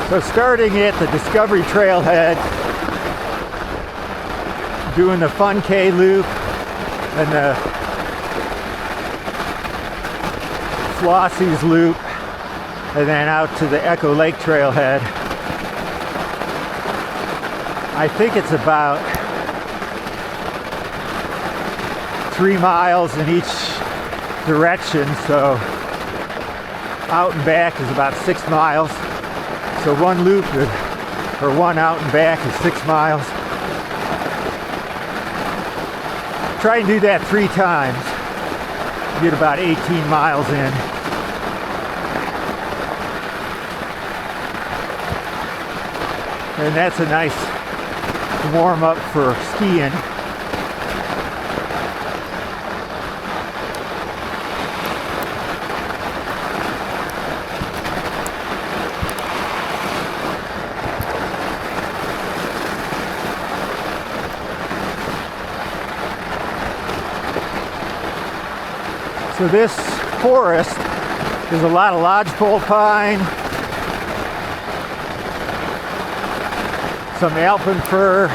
So starting at the Discovery Trailhead, doing the Fun K loop and the Flossie's loop, and then out to the Echo Lake Trailhead. I think it's about 3 miles in each direction, so out and back is about 6 miles. So one loop or one out and back is 6 miles. Try and do that 3 times. Get about 18 miles in. And that's a nice warm up for skiing. So this forest is a lot of lodgepole pine, some alpine fir,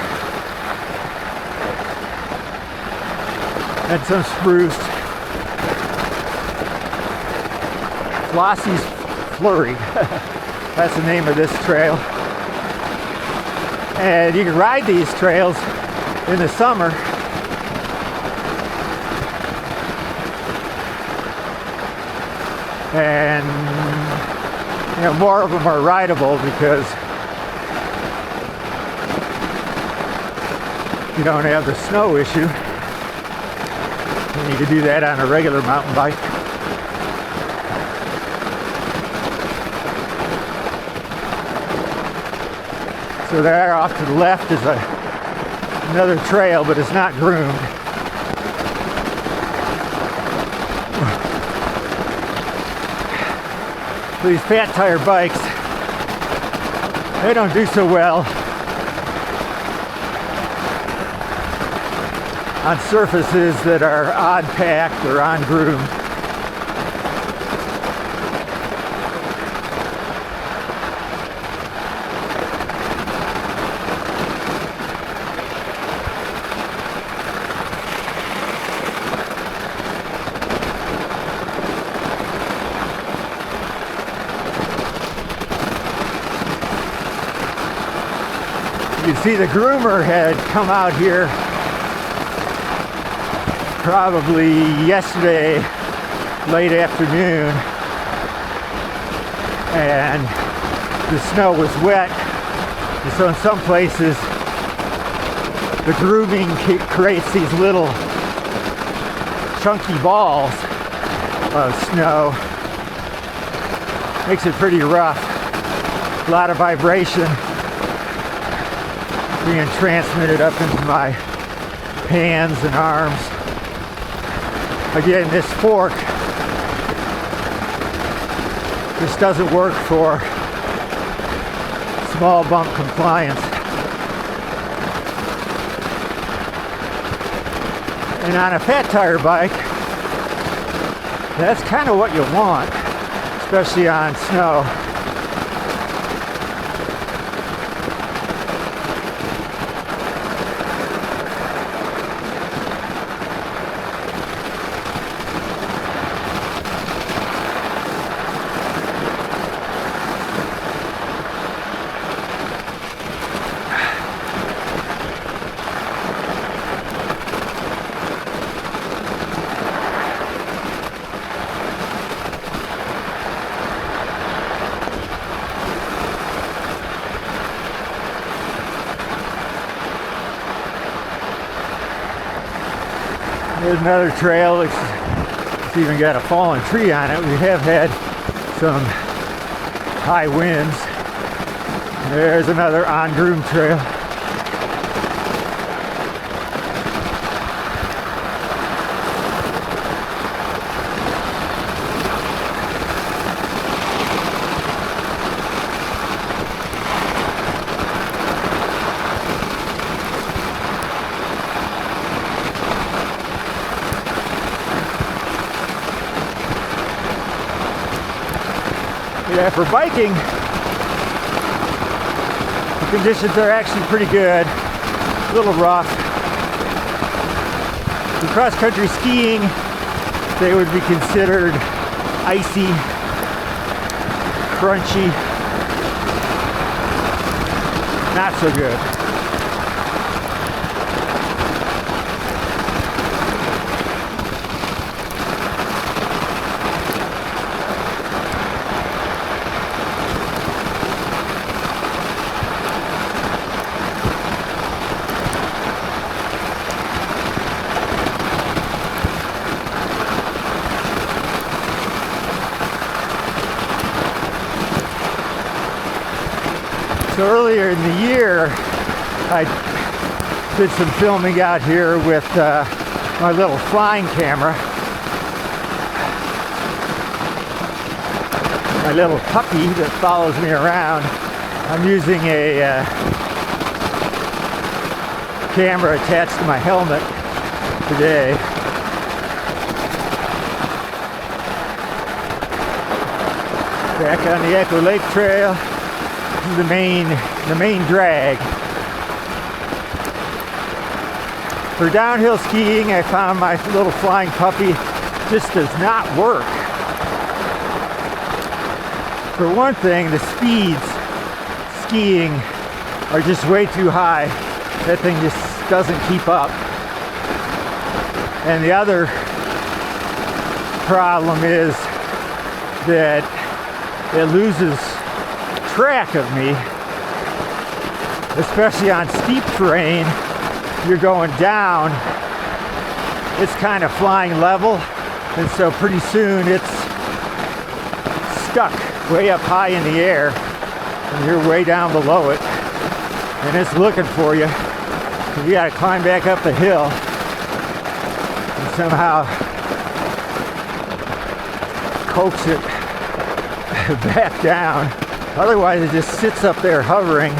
and some spruce. Flossie's Flurry, that's the name of this trail. And you can ride these trails in the summer. And you know, more of them are rideable because you don't have the snow issue. You need to do that on a regular mountain bike. So there off to the left is another trail, but it's not groomed. These fat tire bikes, they don't do so well on surfaces that are odd packed or ungroomed. You can see the groomer had come out here probably yesterday, late afternoon, and the snow was wet. And so in some places, the grooming creates these little chunky balls of snow. Makes it pretty rough. A lot of vibration being transmitted up into my hands and arms. Again, this fork just doesn't work for small bump compliance. And on a fat tire bike, that's kind of what you want, especially on snow. There's another trail. It's even got a fallen tree on it. We have had some high winds. There's another ungroomed trail. Yeah, for biking, conditions are actually pretty good. A little rough. In cross-country skiing, they would be considered icy, crunchy, not so good. So earlier in the year, I did some filming out here with my little flying camera. My little puppy that follows me around. I'm using a camera attached to my helmet today. Back on the Echo Lake Trail. This is the main drag. For downhill skiing, I found my little flying puppy just does not work. For one thing, the speeds skiing are just way too high. That thing just doesn't keep up. And the other problem is that it loses track of me, especially on steep terrain. You're going down, it's kind of flying level, and so pretty soon it's stuck way up high in the air and you're way down below it, and it's looking for you. You got to climb back up the hill and somehow coax it back down. Otherwise, it just sits up there hovering.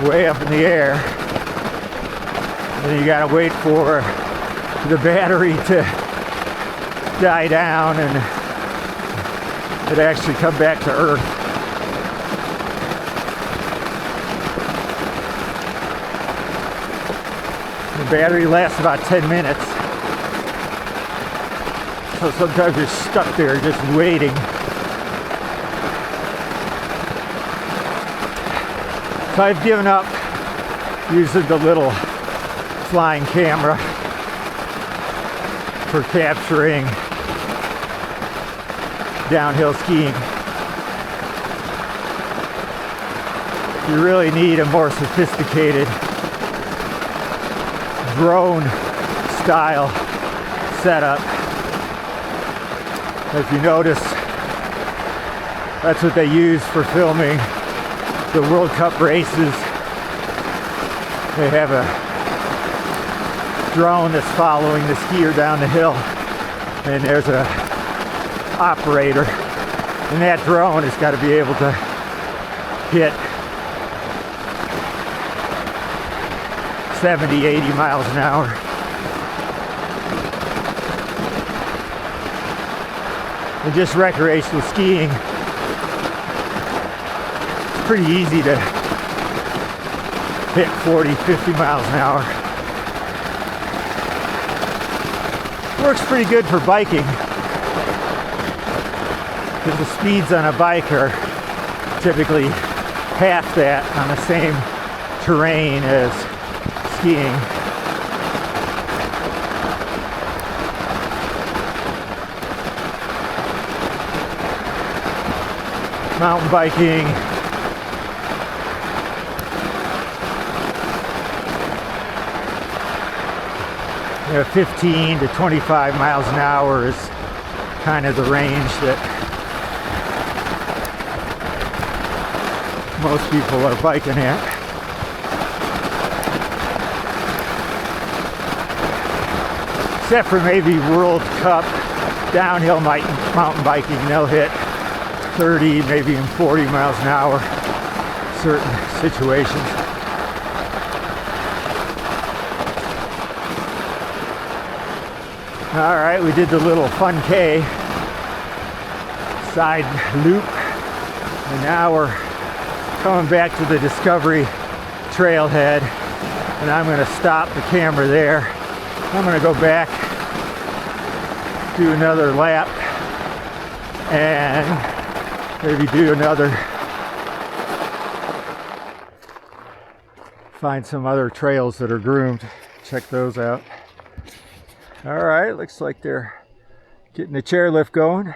Way up in the air. And then you gotta wait for the battery to die down and it actually come back to earth. The battery lasts about 10 minutes. So sometimes you're stuck there just waiting. So I've given up using the little flying camera for capturing downhill skiing. You really need a more sophisticated drone style setup. If you notice, that's what they use for filming the World Cup races. They have a drone that's following the skier down the hill, and there's a operator, and that drone has got to be able to hit 70, 80 miles an hour. And just recreational skiing, it's pretty easy to hit 40, 50 miles an hour. Works pretty good for biking, because the speeds on a bike are typically half that on the same terrain as skiing. Mountain biking, you know, 15 to 25 miles an hour is kind of the range that most people are biking at. Except for maybe World Cup downhill mountain biking, they'll hit 30, maybe even 40 miles an hour, certain situations. All right, we did the little fun K. side loop, and now we're coming back to the Discovery trailhead, and I'm going to stop the camera there. I'm going to go back, do another lap, and maybe do another, find some other trails that are groomed, check those out. All right, looks like they're getting the chairlift going.